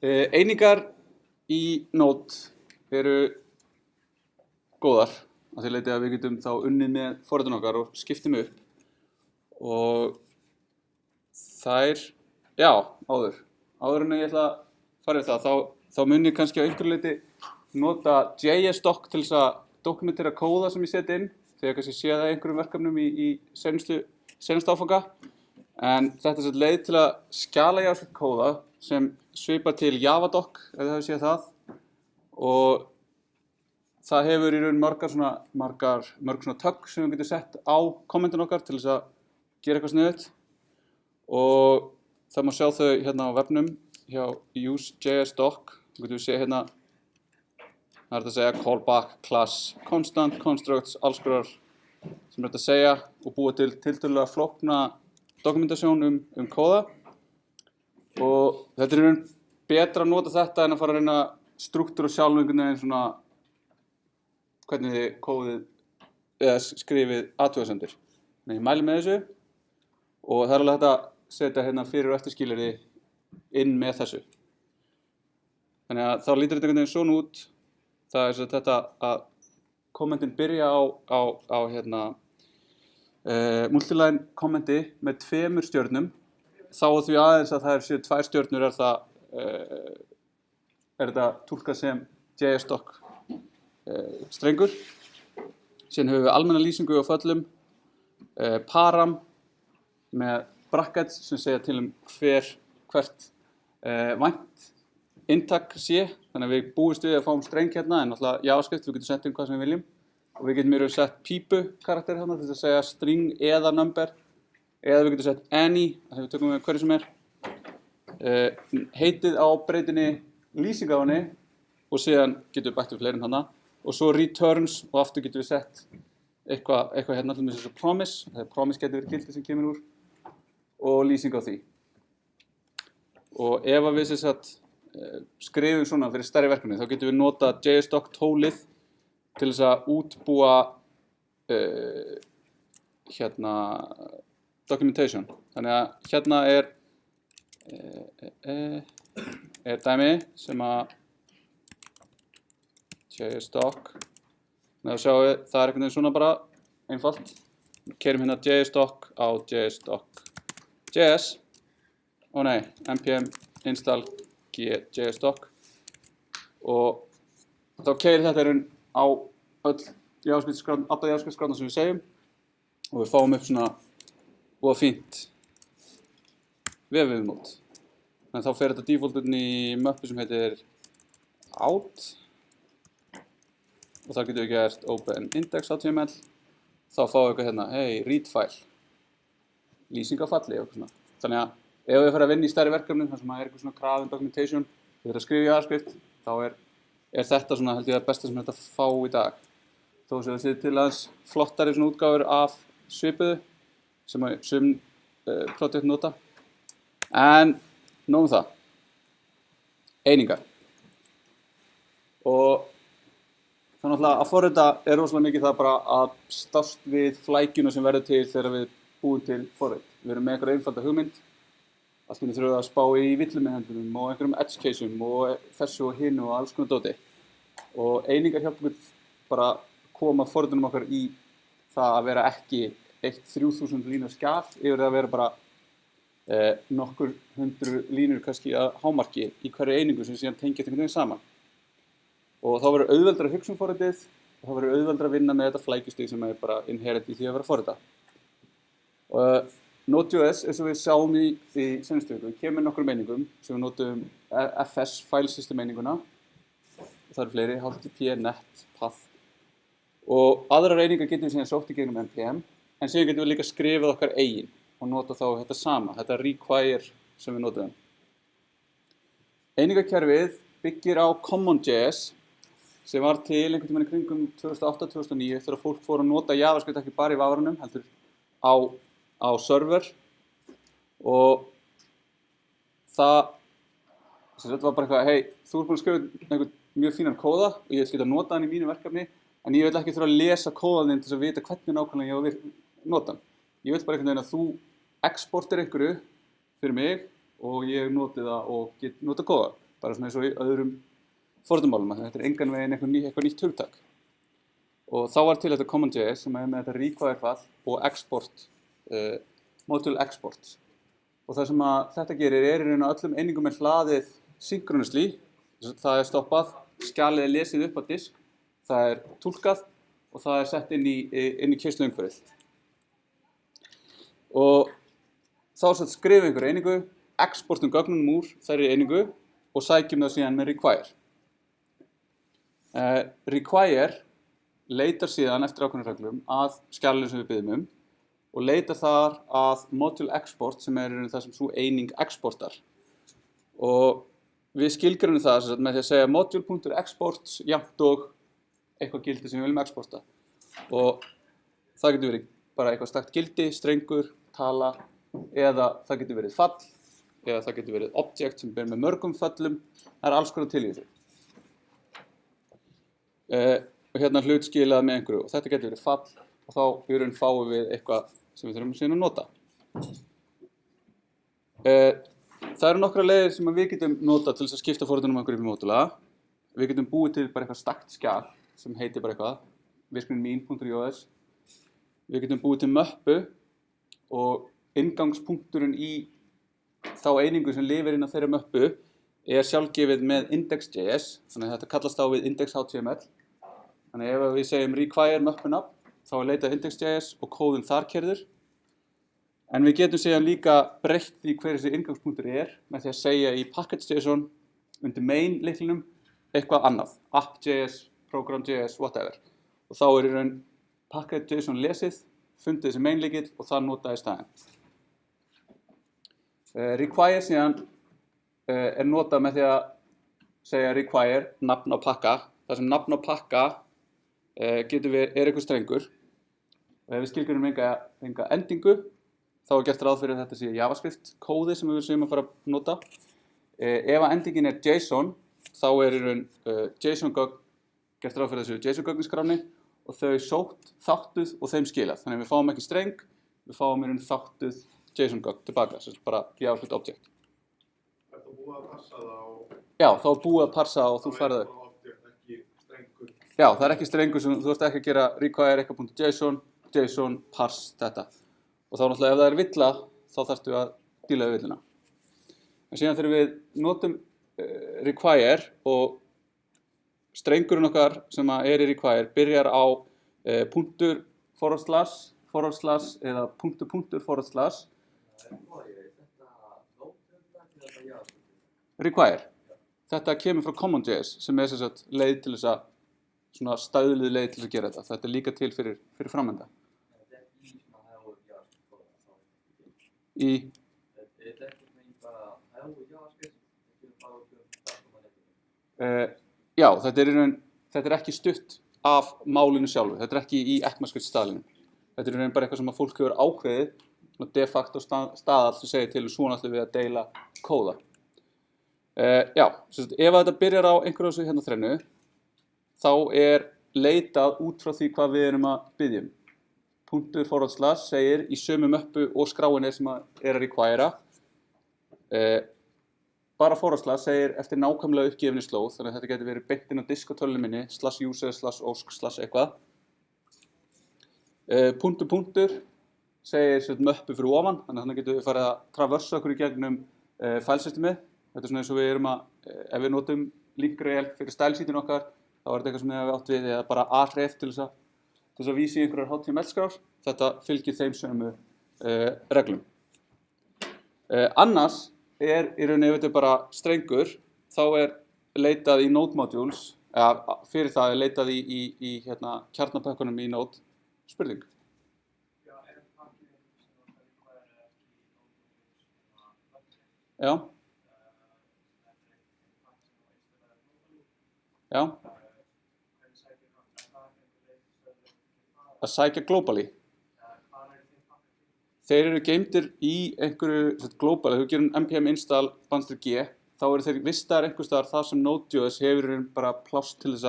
Einingar í Node eru góðar að því leyti að við getum þá unnið með forritun okkar og skiptum upp og þær, já, áður en ég ætla að fara yfir það, þá mun ég kannski á einhverju leyti nota JS-doc til þess að dokumentera kóða sem ég set inn þegar kannski sé það einhverjum verkefnum í senustu áfanga. En þetta er leið til að skjala JavaScript kóða sem svipar til Javadoc, ef þið hafið séð það. Og það hefur í raun mörg svona tögg sem við getum sett á kommentin okkar til þess að gera eitthvað sniðugt. Og það má sjá þau hérna á vefnum hjá use.js.doc. Þú getum við séð hérna, það er þetta að segja callback, class, constant, constructs, alls konar sem er þetta að segja og búa til tiltölulega flókna dokumentasjón kóða. Og þetta er í raun betra að nota þetta en að fara að reyna struktúra sjálf einhvern veginn svona hvernig þið kóðið eða skrifið athugasemdir. Þannig ég mæli með þessu og það er alveg hægt að setja hérna fyrir og eftir skilyrði inn með þessu. Þannig að þá lítur þetta einhvern veginn svona út. Það er þetta að kommentin byrja á hérna multiline kommenti með 2 stjörnum. Þá því aðeins að það séu 2 stjörnur er þetta túlkað sem JS-doc strengur. Síðan höfum við almenna lýsingu á föllum, param með brackets sem segja til hvert vænt inntak sé. Þannig að við búumst við að fáum streng hérna en náttúrulega JavaScript, við getum sett inn hvað sem við viljum. Og við getum mjög sett pípu karakter hérna til að segja string eða number. Eða við getum sett any, þegar við tökum við hverju sem er. Heitið á breytinni lýsing á henni og síðan getum við bætt við fleiri hérna. Og svo returns og aftur getum við sett eitthvað hérna til þess að promise. Það er promise getur verið gildi sem kemur úr. Og lýsing á því. Og ef við skrifum svona fyrir stærri verkefni þá getum við nota JS-doc tólið til þess að útbúa hérna documentation. Þannig að hérna er dæmi sem að JS-doc. Þannig að sjáum við, það er einhvern veginn svona bara einfalt. Keyrum hérna JS-doc á JS.js. Ó nei, npm install JS-doc. Og þá keyrir þetta á alla JavaScript-skrána sem við segjum og við fáum upp svona og fínt vefviðmót. Þannig þá fer þetta defaultinn í möppu sem heitir out og þá getum við gert open index.html. Þá fáum við eitthvað hérna, hey, read file, lýsing á falli og eitthvað svona. Þannig að ef við fara að vinna í stærri verkefnum þar sem er eitthvað svona krafin documentation, við þurfum að skrifa JavaScript, þá er þetta svona held ég að besta sem þetta fá í dag. Þó sem það sé til aðeins flottari svona útgáfur af svipuðu sem sum projekt nota. En nóg það. Einingar. Og þá náttúrulega að forrita er rosalega mikið það bara að stást við flækjuna sem verður til þegar við búum til forrit. Við erum með einhverja einfalda hugmynd. Allt í einu þurfum við að spá í villumeðhendlunum og einhverjum edge caseum og þessu og hinu og alls konar dóti. Og einingar hjálpa okkur bara koma forritunum okkar í það að vera ekki 3000 línur skjal yfir að vera bara nokkur 100 línur kannski að hámarki í hverju einingu sem síðan tengja einhvern veginn saman. Og þá verður auðveldara að hugsa um forritið og þá verður auðveldara að vinna með þetta flækjustig sem er bara inherent í því að vera forrita. Node.js, eins og við sjáum í senustu viku, kemur nokkrum einingum sem við notum FS, file system eininguna. Það eru fleiri, HTTP, net, path. Og aðrar einingar getum við síðan sótt í gegnum npm, en síðan getum við líka skrifað okkar eigin og nota þá þetta sama, þetta require sem við notum. Einingakerfið byggir á CommonJS sem var til einhvern tímann í kringum 2008-2009 þegar fólk fór að nota JavaScript ekki bara í vafranum, heldur á server og það var bara eitthvað, hey, þú ert búin að skrifa einhvern mjög fínan kóða og ég vil geta nota hann í mínu verkefni en ég vil ekki þurfa að lesa kóðaninn til að vita hvernig nákvæmlega ég á að nota hann. Ég vil bara einhvern veginn að þú exportir einhverju fyrir mig og ég noti það og get nota kóða. bara svona eins og í öðrum forritunarmálum, þetta engan veginn eitthvað nýtt hugtak. Og þá var til þetta CommonJS sem með þetta require-fall og export, module export. Og það sem þetta gerir í raun öllum einingum hlaðið synchronously, það stoppað, skjalið lesið upp á disk, það túlkað og það sett inn í keyrsluumhverfið. Og þá skrifum einhverju einingu, exportum gögnunum úr þærri einingu og sækjum það síðan með require. Require leitar síðan eftir ákveðnum reglum að skjalinu sem við biðjum og leitar þar að module export sem það sem sú eining exportar. Og við skilgreinum það með því að segja module.export jafnt og eitthvað gildi sem við viljum exporta. Og það getur verið bara eitthvað stakt gildi, strengur, tala, eða það getur verið fall, eða það getur verið object sem ber með mörgum fallum, það alls konar til í þessu. Og hérna hlut skilað með einhverju og þetta getur verið fall og þá í raun fáum við eitthvað sem við þurfum síðan að nota. Það eru nokkrar leiðir sem við getum notað til þess að skipta forritunum einhverju upp í módula. Við getum búið til bara eitthvað stakt skjal sem heitir bara eitthvað, virknin min.jos. Við getum búið til möppu og inngangspunkturinn í þá einingu sem lifir inn á þeirri möppu sjálfgefið með index.js, þannig að þetta kallast á við index.html. Þannig ef við segjum require möppuna, þá leitað index.js og kóðinn þar keyrður. En við getum síðan líka breytt því hver þessi inngangspunktur með því að segja í package.json undir main lyklinum eitthvað annað, app.js, program.js, whatever. Og þá í raun package.json lesið, fundið þessi main lykill og það notað í staðinn. Require síðan notað með því að segja require, nafn á pakka. Það sem nafn á pakka einhver strengur. Og ef við skilgreinum enga endingu, þá gert ráð fyrir að þetta sé JavaScript kóði sem við séum að fara að nota. Ef endingin JSON, þá í raun JSON-gögn, gert ráð fyrir þessu JSON-gögn í skránni og þau sótt, þáttuð og þeim skilað. Þannig að við fáum ekki streng, við fáum í raun þáttuð JSON-gögn tilbaka, sem bara JavaScript object. Er það búið að parsa það á? Já, þá er búið að parsa og þú færðu þau. Object, ekki strengur? Já, það ekki strengur sem þú ert ekki að gera require eitthvað.json, JSON, parse, þetta. Og þá náttúrulega ef það villa, þá þarftu að díla við villuna. En síðan þegar við notum require og strengurinn okkar sem í require byrjar á punktur, forward slash eða punktur, forward slash. Require. Þetta kemur frá CommonJS sem sem sagt leið til þess að svona staðluð leið til að gera þetta. Þetta líka til fyrir framenda. Já, þetta ekki stutt af málinu sjálfu. Þetta ekki í ECMAScript staðlinum. Þetta í raun bara eitthvað sem að fólk hefur ákveðið, de facto staðall sem segir til og svona ætlum við að deila kóða. Já, ef þetta byrjar á einhverju þessu hérna þrennu, þá leitað út frá því hvað við erum að biðja um. Punktur forward slash segir í sömu möppu og skráin sem að require. Bara forward slash segir eftir nákvæmlega uppgefinni slóð, þannig að þetta getur verið beint inn á disk á tölunni minni, /user, /osk, eitthvað. Punktur segir möppu fyrir ofan, þannig að getur við farið að traversa okkur í gegnum fælsystemið. Þetta svona eins og við erum ef við notum link-rel fyrir stælsítinu okkar, þá þetta eitthvað sem við átt við, eða bara href til þess að vísa í einhverjar HTML-skrár. Þetta fylgir þeim sömu reglum. Annars í rauninni ef þetta bara strengur, þá leitað í Node modules, eða fyrir það leitað í kjarnapökkunum í Node. Spurning? Já. Já. Að sækja globally. Þeir eru geymdir í einhverju globally, þú gerum npm install --g, þá eru þeir vistaðar einhvers staðar þar sem Node.js hefur bara pláss til þess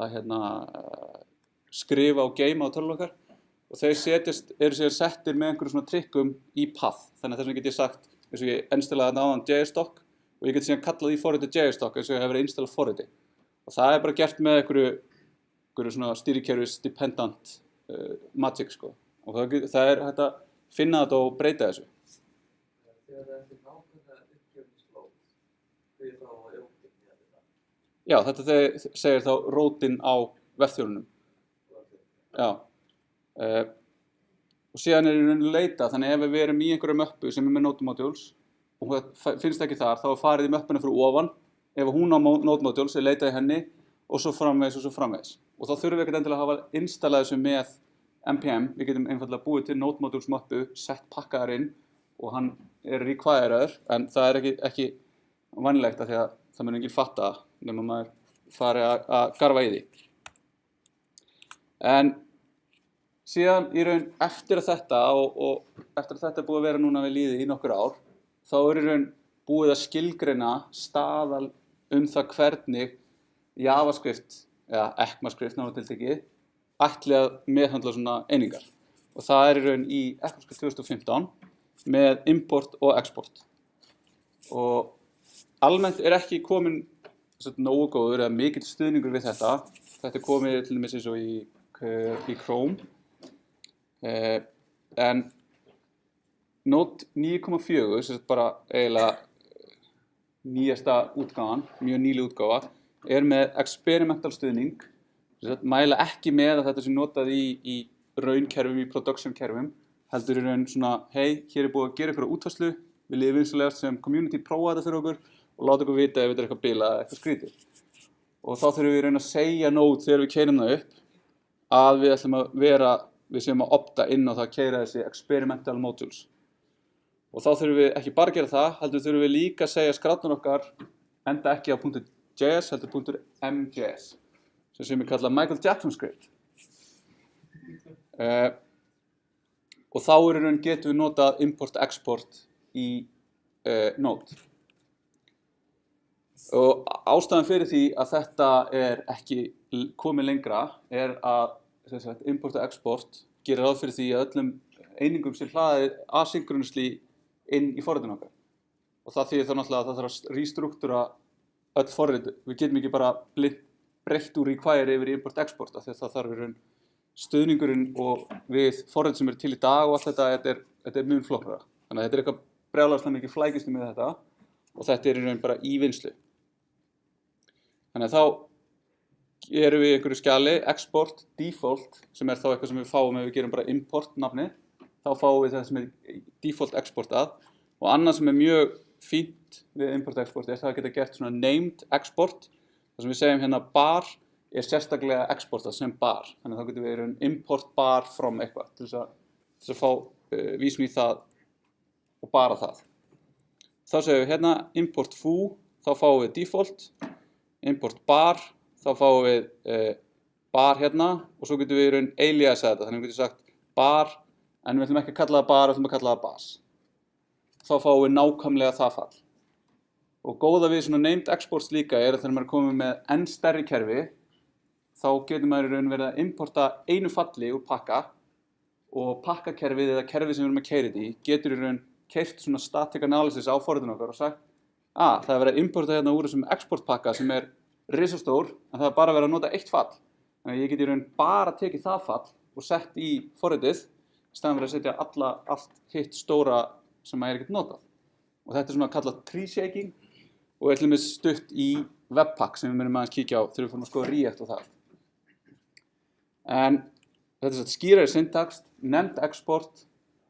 að skrifa og geyma á tölvunum okkar og þeir eru síðan settir með einhverjum svona trikkum í path. Þannig að þess vegna get ég sagt, eins og ég installaði þarna áðan JS-doc, og ég get síðan kallað í forritið JSDoc eins og ég hef verið installað forriti. Og það bara gert með einhverju svona stýrikerfis dependent magic sko. Og það hægt að finna þetta og breyta þessu. Þegar það er nákvæmlega uppgefnislóð, því þá rótin í þetta. Já, þetta segir þá rótin á vefþjónunum. Já. Og síðan í rauninni leita, þannig ef við erum í einhverju möppu sem með Node modules og hún finnst ekki þar, þá farið í möppuna fyrir ofan. Ef hún á Node modules, leitað í henni og svo framvegis og svo framvegis. Og þá þurfum við ekkert endilega að hafa installað þessu með npm. Við getum einfaldlega búið til Node modules möppu, sett pakkaðar inn og hann requiraður, en það ekki vanlegt af því að það mun enginn fatta nema maður fari að garfa í því. En síðan í raun eftir að þetta og eftir að þetta er búið að vera núna við lýði í nokkur ár, þá í raun búið að skilgreina staðal það hvernig JavaScript eða ECMAScript náttúrulega ætli að meðhandla svona einingar. Og það í raun í ECMAScript 2015 með import og export. Og almennt ekki komin nógu góður eða mikill stuðningur við þetta. Þetta komið til dæmis eins og í Chrome. En Node 9.4, sem bara eiginlega nýjasta útgáfan, mjög nýleg útgáfa, með experimental stuðning, mæla ekki með að þetta sé notað í raunkerfum, í production kerfum, heldur í raun svona, hey, hér búið að gera einhverja útfærslu, við liðum vinsamlegast sem community prófa þetta fyrir okkur og láta okkur vita ef þetta eitthvað bilað eða eitthvað skrítið. Og þá þurfum við í raun að segja Node þegar við keyrum það upp að við ætlum að við séum að opta inn á það að keyra þessi experimental modules. Og þá þurfum við ekki bara að gera það, heldur þurfum við líka að segja skrárnar okkar enda ekki á .js, heldur .mjs, sem við kalla Michael Jackson script. Og þá í raun getum við notað import-export í Node. Og ástæðan fyrir því að þetta ekki komið lengra að import-export gerir ráð fyrir því að öllum einingum sé hlaðið asynchronously inn í forritinu okkar. Og það þýðir þá náttúrulega að það þarf að restruktúra öll forrit. Við getum ekki bara breytt úr require yfir í import-export af því að það þarf í raun stuðningurinn og við forrit sem til í dag og allt þetta mjög flóknara. Þannig að þetta eitthvað brjálæðislega mikið flækisli með þetta og þetta í raun bara í vinnslu. Þannig að þá erum við í einhverju skjali, export, default, sem þá eitthvað sem við fáum ef við gerum bara import nafni, þá fáum við það sem default exportað. Og annað sem mjög fínt við import-export það að geta gert svona named export, það sem við segjum hérna bar sérstaklega exportað sem bar. Þannig að þá getum við import bar from eitthvað til þess að fá vísun í það og bara það. Þá segjum við hérna import foo, þá fáum við default, import bar, þá fáum við bar hérna og svo getum við aliasað þetta. Þannig að við getum sagt bar, en við ætlum ekki að kalla það bar, við ætlum að kalla það bas. Þá fáum við nákvæmlega það fall. Og góða við svona named exports líka að þegar maður er komið með enn stærri kerfi, þá getur maður verið að importa einu falli úr pakka og pakkakerfið eða kerfið sem við erum að keyra í getur keyrt svona static analysis á forritinu okkar og sagt það er verið að importa hérna úr þessum exportpakka sem risastór, en það er bara verið að nota eitt fall. Þannig að ég get í raun bara tekið það fall og sett í forritið í staðan fyrir að setja allt hitt stóra sem maður ekkert notað. Og þetta er svona kallað tree shaking og til dæmis stutt í Webpack sem við munum aðeins kíkja á þegar við fórum að skoða React og það. En þetta er skýrari syntax, nefnd export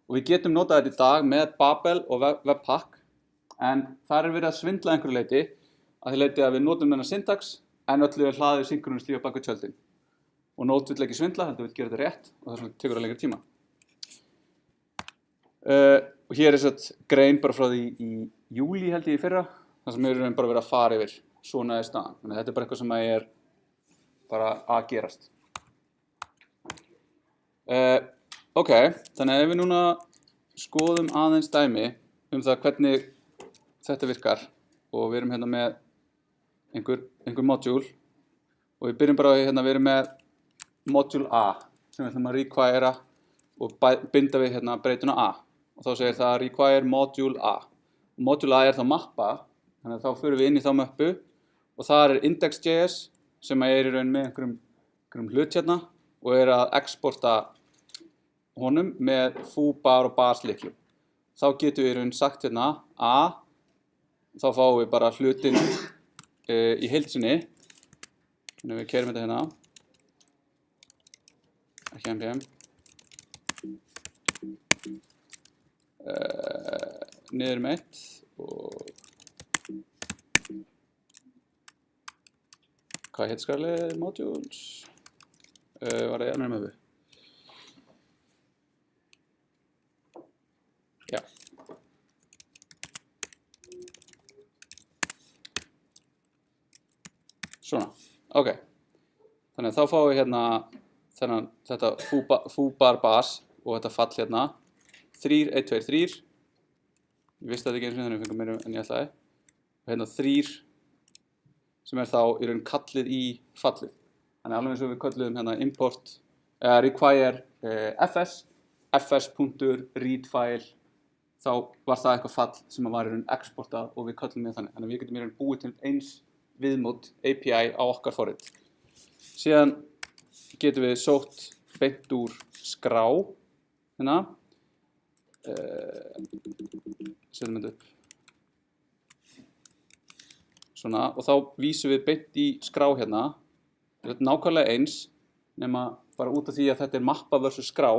og við getum notað þetta í dag með Babel og Webpack, en þar verið að svindla einhverju leyti að því leyti að við notum þennan syntax en öllu hlaðið synchronously á bak við tjöldin. Og Node vill ekki svindla, heldur vill gera þetta rétt og þess vegna tekur það lengri tíma. Og hér grein bara frá því í júlí held ég í fyrra, þar sem við bara verið að fara yfir svona staðan. Þannig að þetta bara eitthvað sem bara að gerast. Ok, þannig að ef við núna skoðum aðeins dæmi það hvernig þetta virkar og við erum hérna með einhver module og við byrjum bara að vera með module A sem við ætlum að require og binda við breytuna A og þá segir það require module A og module A þá mappa Þannig að þá förum við inn í þá möppu og þar index.js sem er í raun með einhverjum hlut hérna og að exporta honum með foo, bar og bars lyklum. Þá getum við í raun sagt hérna þá fáum við bara hlutin í heild sinni. Þannig við keyrum þetta hérna. Ekki npm. Niður með 1 og hvað heitir skarlega? Modules. Var það annar möppu? Já. Svona, ok. Þannig að þá fáum við hérna þetta foo, bar, bars og þetta fall hérna. 3, 1, 2, 3. Ég vissi þetta ekki eins og þannig að við fengum meira en ég ætlaði. Og hérna 3 sem þá í raun kallið í fallið. Þannig alveg eins og við kölluðum hérna import require fs.readfile þá var það eitthvað fall sem var í raun exportað og við köllum með þannig. Þannig að við getum í raun búið til eins viðmót API á okkar forrit. Síðan getum við sótt beint úr skrá hérna. Setjum þetta upp. Svona, og þá vísum við beint í skrá hérna. Þetta er nákvæmlega eins, nema bara út af því að þetta er mappa versus skrá.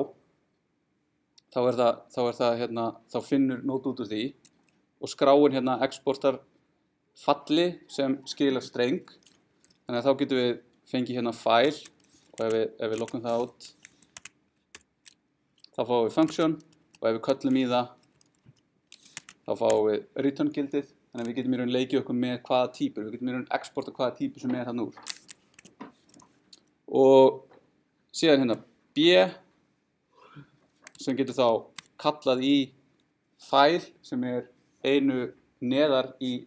Þá finnur nót út úr því og skráin hérna exportar falli sem skilar streng. Þannig að þá getum við fengið hérna file og ef við lokum það út þá fáum við function og ef við köllum í það þá fáum við return gildið. Þannig að við getum í raun leikið okkur með hvaða típur, við getum í raun exporta hvaða típur sem er hann úr. Og síðan hérna B sem getur þá kallað í file sem er einu neðar í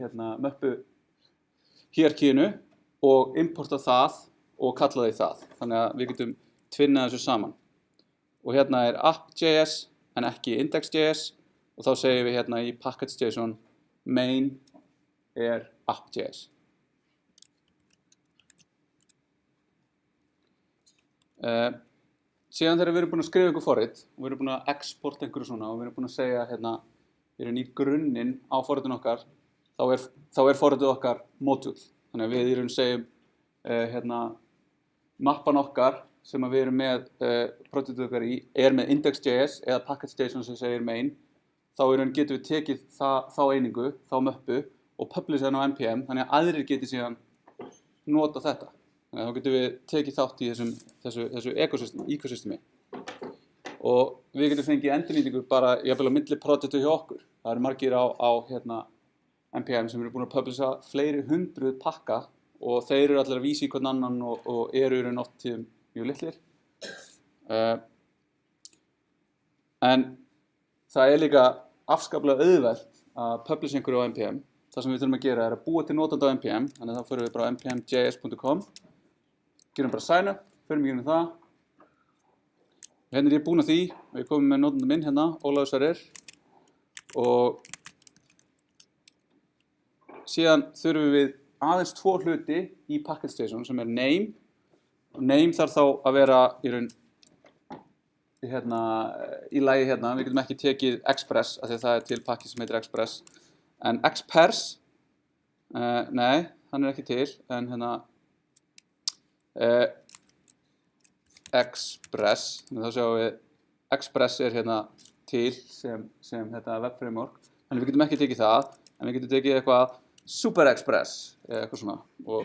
hérna möppu hierarkíinu og importa það og kalla því það. Þannig að við getum tvinnað þessu saman. Og hérna er app.js en ekki index.js og þá segjum við hérna í package.json main er app.js. Síðan þegar við erum búin að skrifa einhver forrit og við erum búin að exporta einhverju svona og við erum búin að segja hérna í grunninn á forritinu okkar þá er forritið okkar module. Þannig að við í raun segjum hérna mappan okkar sem við erum með projektið okkar í er með index.js eða package.json sem segir main. Þá í raun getum við tekið þá einingu, þá möppu og publisha hann á npm þannig að aðrir geti síðan nota þetta. Þannig að þá getum við tekið þátt í þessu ekosystemi. Og við getum fengið endurnýtingu bara jafnvel á milli projektu hjá okkur. Það eru margir á hérna npm sem eru búin að publisha fleiri 100 pakka og þeir eru allir að vísa í hvern annan og eru í raun oft tíðum mjög litlir. En það er líka afskaplega auðvelt að publisha einhverju á npm. Það sem við þurfum að gera er að búa til notanda á npm. Þannig að þá förum við bara á npm.js.com. Gerum bara sign up, förum í gegnum það. Hérna er ég búinn að því. Við komum með notanda minn hérna, Ólafur Sverrir. Og síðan þurfum við aðeins 2 hluti í package.json sem er name. Og name þarf þá að vera í raun í lagi hérna. Við getum ekki tekið express af því að það er til pakki sem heitir express. En expers, nei, hann er ekki til, en hérna express, þannig þá sjáum við express er hérna til sem þetta web framework. Þannig við getum ekki tekið það, en við getum tekið eitthvað super express, eitthvað svona og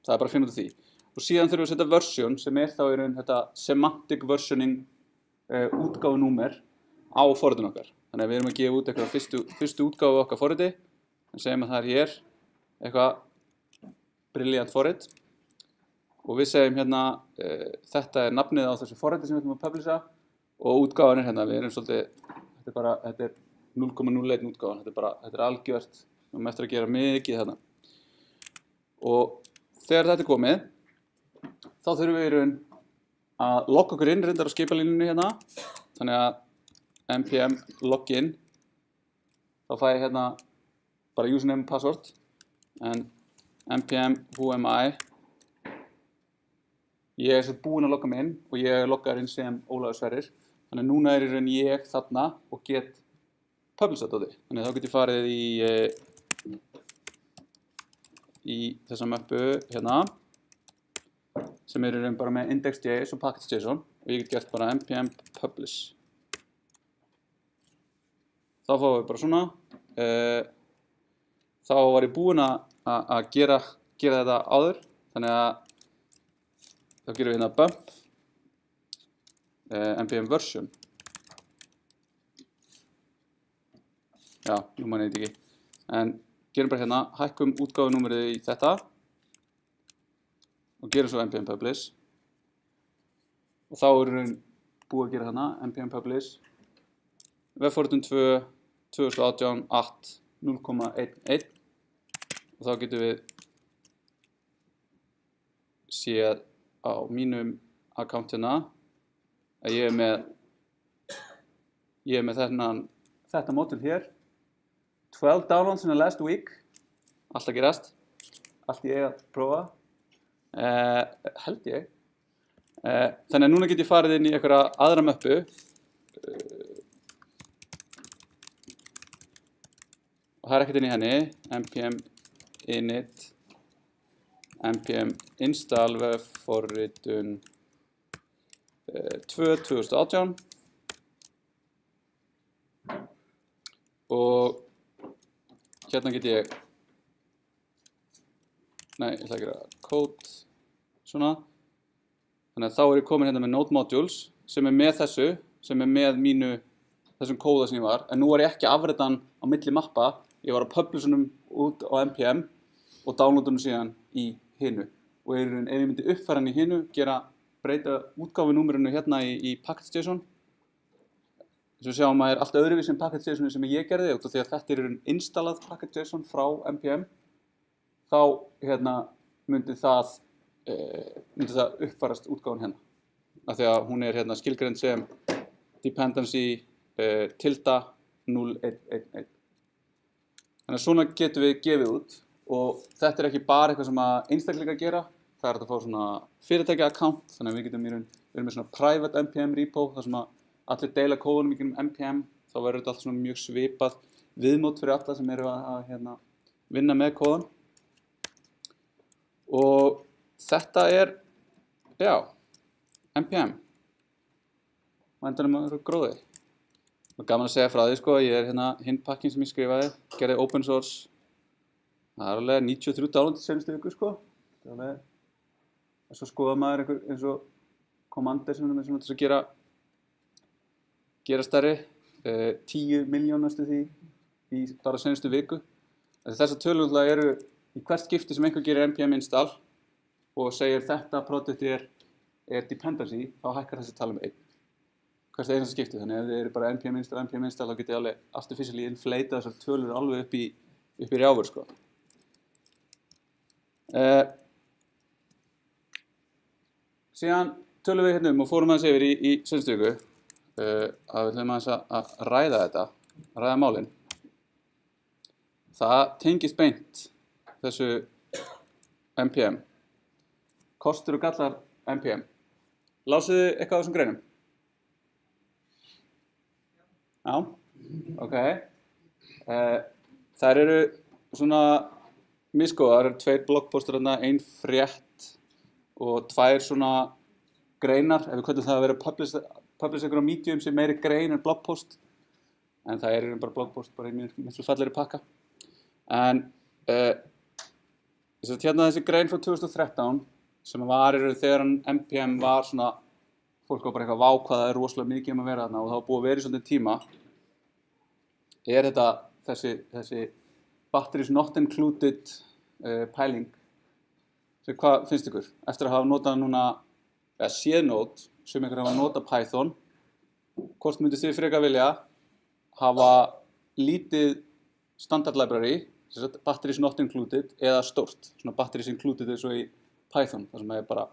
það er bara að finna út af því. Og síðan þurfum við að setja version sem er þá í raun þetta semantic versioning útgáfunúmer á forritinu okkar. Þannig að við erum að gefa út eitthvað fyrstu útgáfu okkar forriti. Við segjum að það er hér eitthvað brilliant forrit og við segjum hérna þetta er nafnið á þessu forriti sem við ætlum að publisha og útgáfan er hérna. Við erum svolítið, þetta er 0,01 útgáfan. Þetta er algjört, við erum eftir að gera mikið hérna. Og þegar þetta er komið þá þurfum við í raun að logga okkur inn reyndar á skipalínunni hérna. Þannig að npm login þá fæ ég hérna bara username og password, en npm who am I, ég er svo búinn að logga mig inn og ég loggar inn sem Ólafur Sverrir, þannig að núna er í raun ég þarna og get published á því, þannig að þá get ég farið í þessa möppu hérna, sem er í raun bara með index.js og package.json og ég get gert bara npm publish. Þá fáum við bara svona, þá var ég búinn að gera þetta áður, þannig að þá gerum við hérna bump npm version. Já, nú man ég þetta ekki. En gerum bara hérna, hækkum útgáfunúmerið í þetta og gerum svo npm publish. Og þá er við búið að gera hérna npm publish webforritun 2 2018 at 0,11 og þá getum við séð á mínum account hérna að ég er með þetta módul hér, 12 downloads in the last week, allt að gerast, allt ég að prófa, held ég. Þannig að núna get ég farið inn í einhverja aðra möppu, og það er ekkert inn í henni, npm init, npm install webforritun 2 2018 og hérna get ég, nei, ég ætla að gera code svona, þannig að þá er ég komin hérna með node modules sem er með þessu, sem er með þessum kóða sem ég var, en nú var ég ekki að afrita hann á milli mappa, ég var að publisha honum út á npm og downloada honum síðan í hinu og ef ég myndi uppfæra hann í hinu, breyta útgáfunúmerinu hérna í package.json, þess að sjáum að er allt öðruvísi en package.json sem ég gerði út af því að þetta er installað package.json frá npm, þá hérna myndi það uppfærast útgáfun hérna, af því að hún er hérna skilgreind sem dependency tilda 0111. Þannig að svona getum við gefið út og þetta er ekki bara eitthvað sem að einstaklingar gera, það er hægt að fá svona fyrirtækja account, þannig að við getum verið með svona private npm repo, þar sem að allir deila kóðunum í gegnum npm, þá verður þetta allt svona mjög svipað viðmót fyrir alla sem eru að vinna með kóðan. Og þetta er, já, npm, og endanum að vera gróði. Og gaman að segja frá því, sko, ég er hérna hinn pakkin sem ég skrifaði, gerði open source, það er alveg 93 downloads senastu viku, sko. Það er alveg, og svo skoða maður einhver eins og commander sem er svona til að gera stærri, 10 milljón næstu því í bara senastu viku. Þessar tölur eru í hvert skipti sem einhver gerir npm install og segir þetta product er dependency, þá hækkar þessi tala um 1. Hvert einasta skipti, þannig ef þið eru bara npm install, þá getið alveg artificially inflata þessar tölur alveg upp í rjáfur, sko. Síðan tölum við hérna og fórum aðeins yfir í senastu viku að við ætlum aðeins að ræða málin. Það tengist beint þessu npm. Kostur og gallar npm. Lásuðu eitthvað á þessum greinum? Já, ok. Þær eru svona misgóðar, það eru 2 bloggpostar þarna, 1 frétt og 2 svona greinar, ef við köllum það að vera publish einhverjum á Medium sem meiri grein en bloggpost, en það er bara bloggpost, bara í miklu fallegri pakka. En hérna þessi grein frá 2013 sem var þegar npm var svona, fólk var bara eitthvað vá hvað það er rosalega mikið að vera þarna og það var búið að vera í svolítið tíma, er þetta þessi batteries not included pæling. Svo hvað finnst ykkur? Eftir að hafa notað núna, eða séð nót, sem ykkur hafa notað Python, hvort myndið þið frekar vilja hafa lítið standard library, batteries not included, eða stórt, svona batteries included eins og í Python, þar sem er bara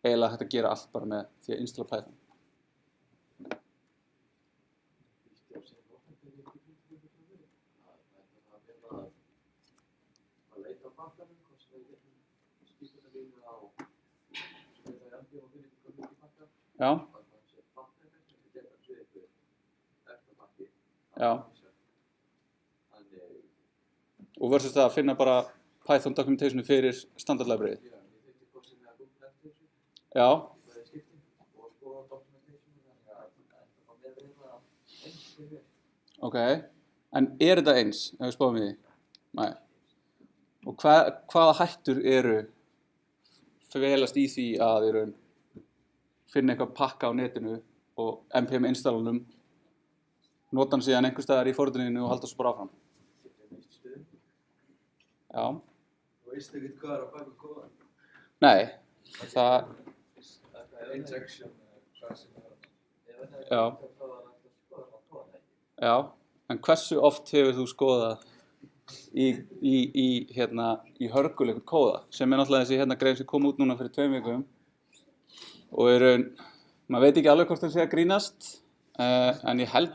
eiginlega hægt að gera allt bara með því að installa Python. pakkanum, hvort sem við getum skipta línu á sem við það í NPM og finnum ykkur mikið pakka. Já, Og það sé pakka við getum að segja ykkur eftir pakki. já. Þannig, Og versus það að finna bara Python documentationu fyrir standard library. já, ég þykir hvort sem við að Google eftir þessu, Já, það er skipting og skoða documentation þannig að það bara með reyna eins fyrir mér. ok. En þetta eins, ef við spáum í því? Nei. Og hvaða hættur eru felast í því að í raun finna eitthvað pakka á netinu og npm installunum, nota hann síðan einhvers staðar í forrituninu og halda svo bara áfram? Getur mist stuðum. Já. Þú veist ekkert hvað er að baka kóðan. Nei, það, Injection, hvað sem er. Já. já. En hversu oft hefur þú skoðað í hörgul eitthvað kóða, sem er náttúrulega þessi grein sem kom út núna fyrir 2 vikum og í raun, maður veit ekki alveg hvort það sé að grínast, en ég held,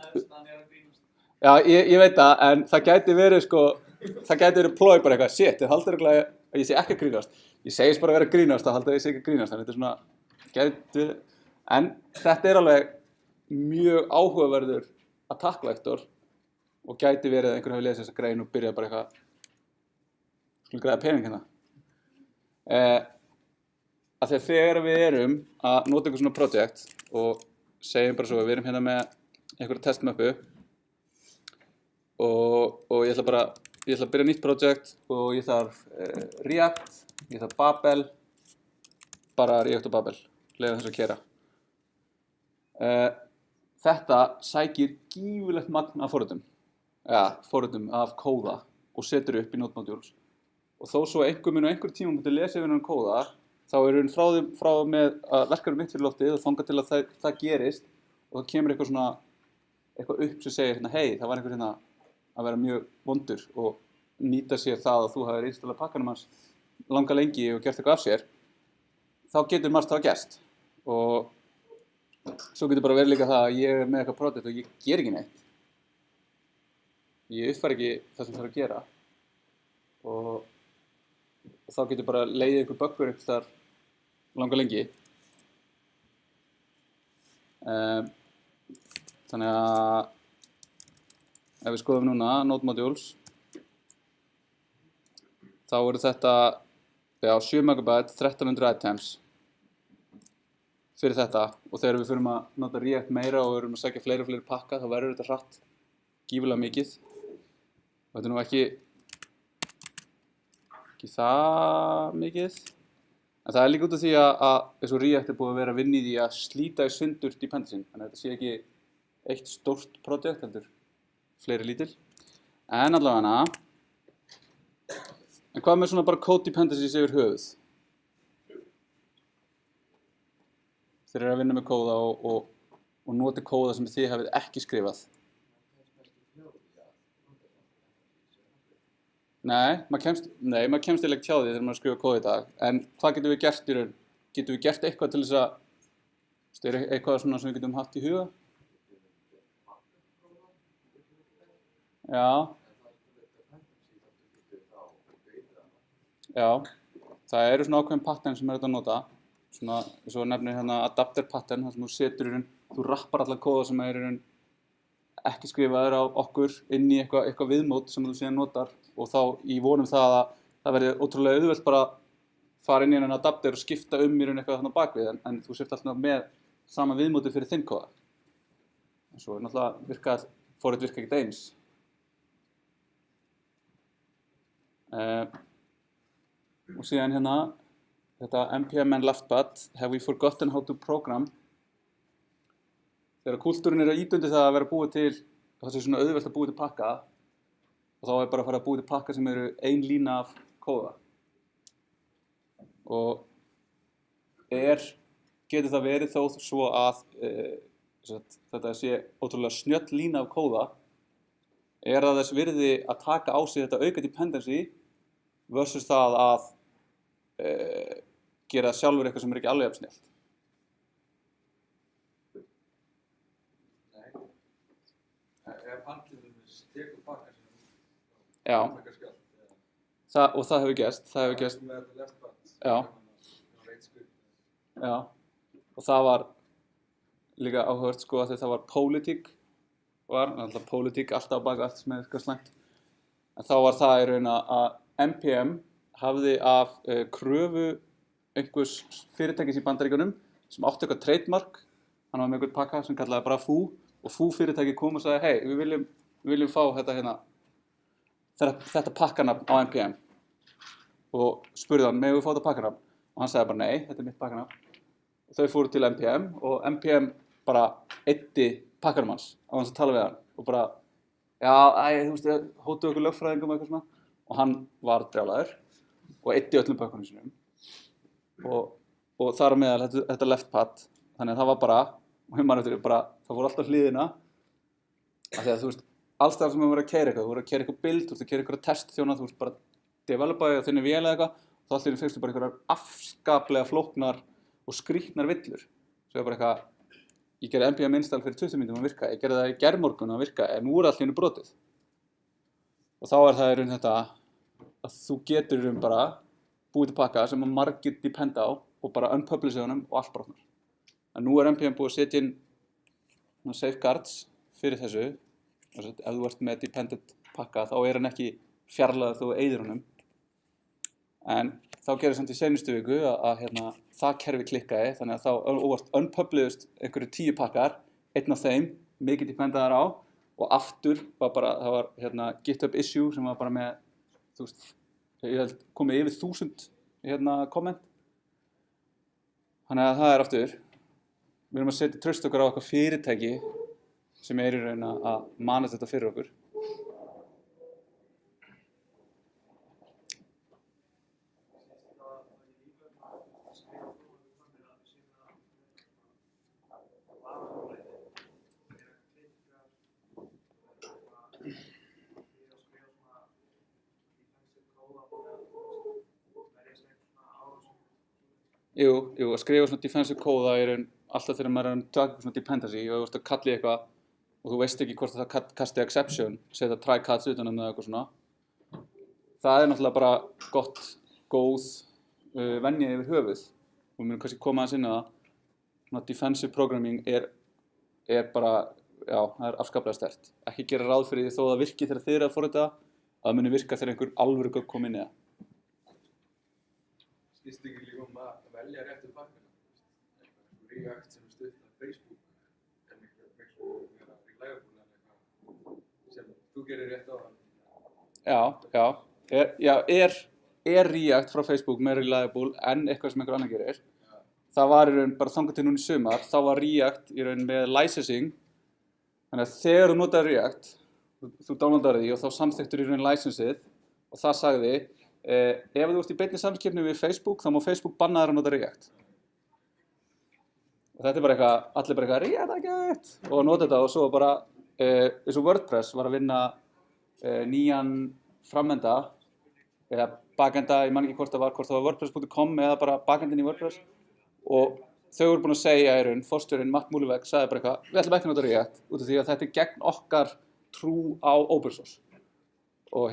já, ég veit það, en það gæti verið það gæti verið plói bara eitthvað, shit, þið haldur að ég sé ekki að grínast, ég segist bara að vera að grínast, það haldur að ég sé ekki að grínast, en þetta er svona, gæti, en þetta er alveg mjög áhugaverður attack-vektor og gæti verið að einhver hafi lesið þessa grein og byrjað bara eitthvað, skulum græða pening hérna. Af því að þegar við erum að nota einhver svona project og segjum bara svo að við erum hérna með einhverja testmöppu og ég ætla að byrja nýtt project og ég þarf React, ég þarf Babel, bara React og Babel, leyfum þess að keyra. Þetta sækir gífurlegt magn af forritum af kóða og setur upp í Node Modules. Og þó svo einhver mun á einhver tíma myndi lesa yfir hann kóða, þá er hún frá með að verkefni mitt fyrir loftið og þangað til að það gerist og það kemur eitthvað upp sem segir hei, það var einhver að vera mjög vondur og nýta sér það að þú hafir installað pakkanum hans langa lengi og gert eitthvað af sér, þá getur margt það gerst. Og svo getur bara verið líka það að ég er með eitthvað project og ég ger ekki neitt. Ég uppfæri ekki það sem þarf að gera og þá getur bara leiðið einhver buggur einhvers þar langa lengi. Þannig að ef við skoðum núna Node Modules, þá eru þetta 7 MB, 1300 items fyrir þetta, og þegar við fyrir að nota React meira og við erum að sækja fleiri og fleiri pakka, þá verður þetta hratt gífurlega mikið. Og þetta er nú ekki það mikið, en það er líka út af því að eins og React er búið að vera að vinna í því að slíta í sundur dependencyn, þannig að þetta sé ekki eitt stórt projekt, heldur fleiri lítil. En allavega en hvað með svona bara code dependencies yfir höfuð? Þeir eru að vinna með kóða og noti kóða sem þið hafið ekki skrifað. Nei, maður kemst eiginlega hjá því þegar maður skrifa kóð í dag. En hvað getum við gert í raun? Getum við gert eitthvað til þess að er eitthvað svona sem við getum haft í huga? Já. Já, það eru svona ákveðin pattern sem er þetta að nota. Svona, eins og nefnir hérna adapter pattern, þar sem þú setur í raun, þú rappar allar kóða sem er í raun ekki skrifaður á okkur inn í eitthvað viðmót sem þú síðan notar, og þá í vonum það að það verði ótrúlega auðvelt bara fara inn í einen adapter og skipta í raun eitthvað þarna bakvið, en þú sért alltaf með sama viðmóti fyrir þinn kóða. En svo er náttúrulega forrit virka ekkert eins. Og síðan hérna þetta npm and leftpad, have we forgotten how to program? Þegar kúltúrin er að ýta undir það að vera búið til, það sé svona auðvelt að búið til pakka, og þá er bara að fara að búið til pakka sem eru ein lína af kóða. Og getur það verið þó svo að þetta sé ótrúlega snjöll lína af kóða, er það þess virði að taka á sig þetta auka dependency versus það að gera sjálfur eitthvað sem er ekki alveg jafn snjallt. Ef handlinn tekur pakka sem Já, taka skjálft, og það hefur gerst, Með þetta left part. Já. Rate script. Já, og það var líka áhugavert sko að það var pólitík alltaf pólitík alltaf á baka allt sem er eitthvað slæmt en þá var það í raun að NPM hafði af kröfu einhvers fyrirtækis í Bandaríkjunum sem átti eitthvað trademark hann var með einhvern pakka sem kallaði bara Foo og Foo fyrirtæki kom og sagði hei, við viljum fá þetta hérna þetta pakkanafn á NPM og spurði hann, megum við fá þetta pakkanafn og hann sagði bara nei, þetta er mitt pakkanafn og þau fóru til NPM og NPM bara eyddi pakkanum hans á hans að tala við hann og bara þú veist, hótuðu okkur lögfræðingum og eitthvað svona og hann var drjálaður og eyddi öllum pakkanum sínum og þar á meðal þetta left pad þannig að það var bara, og ég man eftir bara, það fór alltaf hliðina af því að þú veist, alls þar sem við vorum að keyra eitthvað, þú voru að keyra eitthvað build, þú veist að keyra eitthvað testþjóna, þú veist bara developaði á þinni vél eða eitthvað þá allir fyrstu bara einhverjar afskaplega flóknar og skrýtnar villur svo ég bara eitthvað ég gerði NPM install fyrir 20 mínútum að virka ég gerði það í gærmorgun að virka en nú er allt í einu brotið og þá er það í raun þetta að þú getur í raun bara búið til pakka sem að margir dependa á og bara unpublish honum og allt brotnar en nú er NPM búið að setja inn safeguards fyrir þessu ef þú ert með dependent pakka þá er hann ekki fjarlægður þú eyðir honum en þá gerði samt í seinustu viku að það kerfi klikkaði þannig að þá óvart unpublished einhverju 10 pakkar einn af þeim mikið dependaðar á og aftur var bara það var GitHub issue sem var bara með þú veist ég held komið yfir 1000 komment þannig að það er aftur við erum að setja traust okkar á eitthvað fyrirtæki sem er í raun að manast þetta fyrir okkur Jú, að skrifa svona defensive kóða er alltaf þegar maður er að taka svona dependency og þú ert að kalla í eitthvað og þú veist ekki hvort það kasti exception, setja try catch utan um það eitthvað svona. Það er náttúrulega bara góð venja yfir höfuð og við munum kannski koma aðeins inn á það. Svona defensive programming er bara, já, það er afskaplega sterkt. Ekki gera ráð fyrir því þó það virki þegar þið eru að forrita að það muni virka þegar einhver alvöru gögn kom inn í það. Snýst ekki líka að velja réttu pakkana. React sem stutt af Facebook er miklu meira reliable en eitthvað sem þú gerir rétt á það. Er React frá Facebook meira reliable en eitthvað sem einhver annar gerir? Já. Það var í raun bara þangað til núna í sumar, þá var React í raun með licensing. Þannig að þegar þú notaði React, þú downloadaði því og þá samþykktur í raun licenseið og það sagði ef þú ert í beinni samskipti við Facebook, þá má Facebook banna þér að nota React. Og þetta er bara eitthvað, allir bara eitthvað, React ekki eitt og nota þetta og svo bara, eins og WordPress var að vinna nýjan framenda, eða bakenda, ég man ekki hvort það var WordPress.com eða bara bakendin í WordPress og þau voru búin að segja í raun, forstjórinn Matt Mullenweg sagði bara eitthvað, við ætlum ekki að nota React út af því að þetta er gegn okkar trú á open source. Og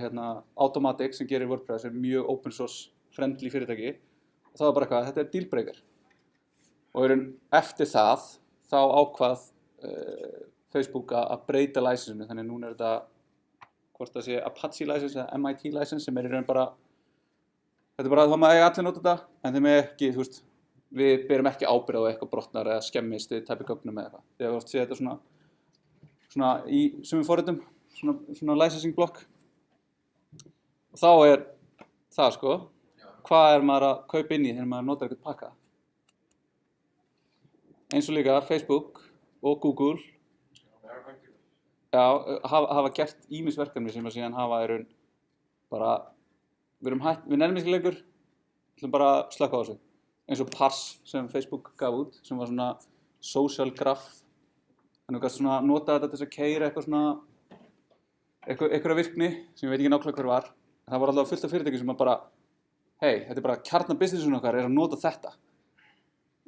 Automatic sem gerir WordPress er mjög open source friendly fyrirtæki og það var bara eitthvað, þetta er dealbreaker og eftir það þá ákvað Facebook að breyta licensinu þannig að núna er þetta hvort það sé Apache license eða MIT license sem er í raun bara þetta er bara að það maður allir nota þetta en þeim er ekki, þú veist við berum ekki ábyrgð á eitthvað brotnar eða skemmist við tæpi gögnum eða eitthvað þegar við oft séð þetta svona í sumum forritum svona licensing block og þá er það sko, hvað er maður að kaupa inn í þegar maður notar eitthvað pakka? Eins og líka Facebook og Google hafa gert ýmis verkefni sem að síðan hafa í raun bara, við nefnum ekki lengur, við ætlum bara að slökka á þessu. Eins og Parse sem Facebook gaf út, sem var svona social graph, þannig að svona nota þetta til að keyra eitthvað svona, einhverja virkni sem ég veit ekki nákvæmlega hver var. Það var alltaf fullt af fyrirtæki sem bara, hey, þetta er bara kjarna businessun okkar er að nota þetta.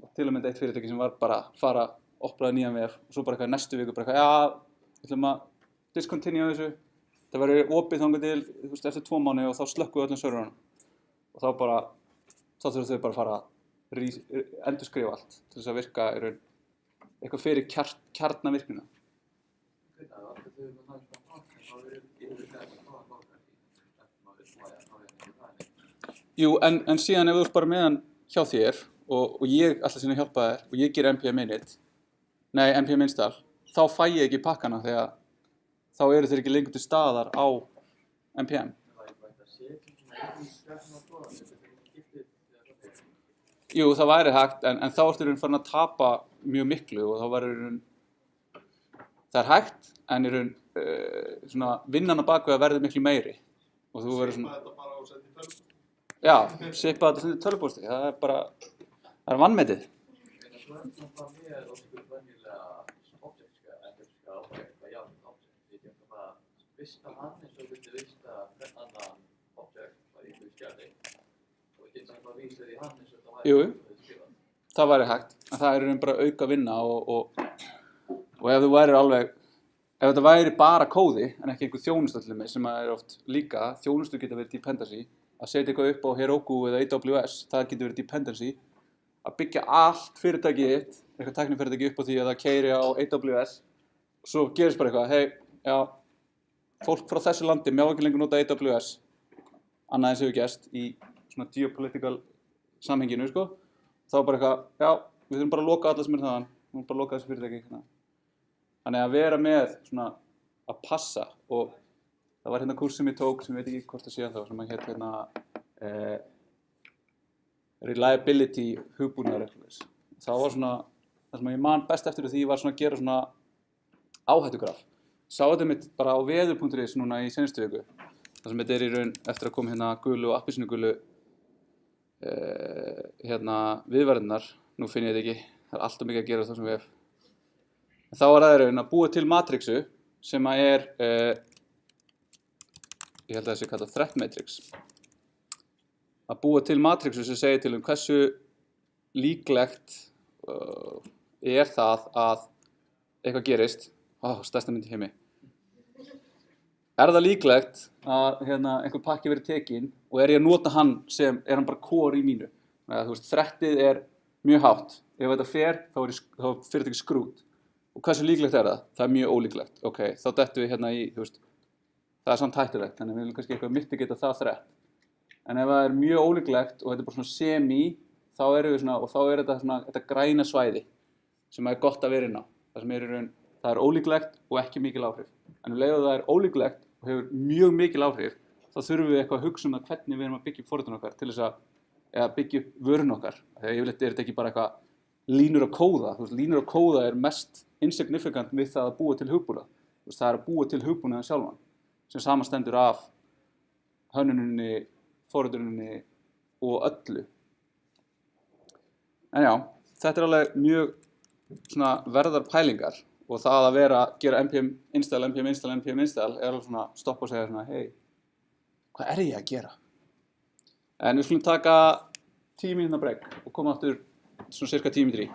Og til að mynda eitt fyrirtæki sem var bara fara, opnaði nýjan vef og svo bara eitthvað næstu viku bara eitthvað, já, við ætlum að discontinue þessu það verður opið þangað til, þú veist, eftir 2 mánuði og þá slökkum við öllum serverunum. Og þá þurfum þau bara að fara að endurskrifa allt til þess að virka eitthvað fyrir kjarnavirknina. Hvernig að alltaf þau með náttúrulega pakka, þá yfir þetta hvaða pakka eftir maður upplæða, þá ekki það. Jú, en síðan ef þú ert bara með hann hjá þér og ég ætla síðan að hjálpa þér og ég ger npm install, þá fæ ég ekki pakkana þegar þá eru þeir ekki lengur til staðar á npm. Það er bara að setja svona í kjarna og skoða þetta er ekki skiptið eða það. Jú, það væri hægt, en þá ertu í raun farin að tapa mjög miklu og þá verður í raun, það er hægt, en í raun svona vinnan á bakvið að verður miklu meiri og þú verður svona, Þetta bara og sendi tölvupóst. já, sippa þetta sem tölvupósti, það er bara, það er vanmetið. En svo er það bara með okkur venjulega objectska, endurska object, hvað jáfnum object. Ég kemur bara vista hann eins og vildi vista hvern annan object, hvað ég vil skjali. Og ég get sem bara vísa því hann eins og það Jú. skrifað. Það væri hægt, en það er í raun bara auka vinna og ef þú værir alveg, ef þetta væri bara kóði en ekki einhver þjónustu sem er oft líka, þjónustu geta verið dependency, að setja eitthvað upp á Heroku eða AWS, það getur verið dependency, að byggja allt fyrirtækið þitt, eitthvað tæknifyrirtæki upp á því að það keyri á AWS, og svo gerist bara eitthvað, hey, já, fólk frá þessu landi má ekki lengur nota AWS, annað eins hefur gerst í svona geopolitical samhenginu, sko. Þá bara eitthvað, já, við þurfum bara að loka alla sem er þaðan, við þurfum bara að loka þessu fyrirtæki. Hérna. Þannig að vera með svona að passa og það var hérna kurs sem ég tók sem ég veit ekki hvort það sé þá, sem að hétt hérna reliability hugbúnaður eitthvað. Það var svona, það sem ég man best eftir því var svona að gera svona áhættugraf. Sá þetta mitt bara á veður.is núna í seinustu viku. Það sem þetta er í raun eftir að koma hérna gulu og appelsínugulu hérna viðverðinnar, nú finn ég þetta ekki, það er alltaf mikið að gera það sem við hef. En þá var það í raun að búa til matrixu sem að er, ég held að það sé kallað threat matrix. Að búa til matrixu sem segir til hversu líklegt er það að eitthvað gerist, stærsta mynd í heimi. Er það líklegt að einhver pakki verið tekinn og er ég að nota hann sem, er hann bara core í mínu? Þú veist, threatið er mjög hátt. Ef þetta fer, þá er fyrirtækið skrút. Og hversu líklegt er það? Það er mjög ólíklegt. Ok, þá dettum við hérna í, þú veist, það er samt hættulegt, þannig við viljum kannski eitthvað mitigata það threat. En ef það er mjög ólíklegt og þetta er bara svona semi, þá erum við svona, og þá er þetta svona, þetta græna svæði sem er gott að vera inn á. Það sem er í raun, það er ólíklegt og ekki mikil áhrif. En um leið og það er ólíklegt og hefur mjög mikil áhrif, þá þurfum við eitthvað að hugsa um það hvernig við erum að byggja upp forritun okkar til þess að, eða byggja upp vörun okkar. Þegar yfirleitt er þetta ekki bara eitthvað línur að kóða. Þú veist, línur að kóða er mest insignificant við það að búa til hugbúnað. Þú veist, það er að búa til hugbúnaðinn sjálfan, sem samanstendur af hönnuninni, forrituninni og öllu. En já, þetta er alveg mjög svona verðar pælingar og það að vera að gera npm install er alveg svona stoppa og segja svona, hey, hvað er ég að gera? En við skulum taka 10 mínútna break og koma aftur svona cirka 10 í 3.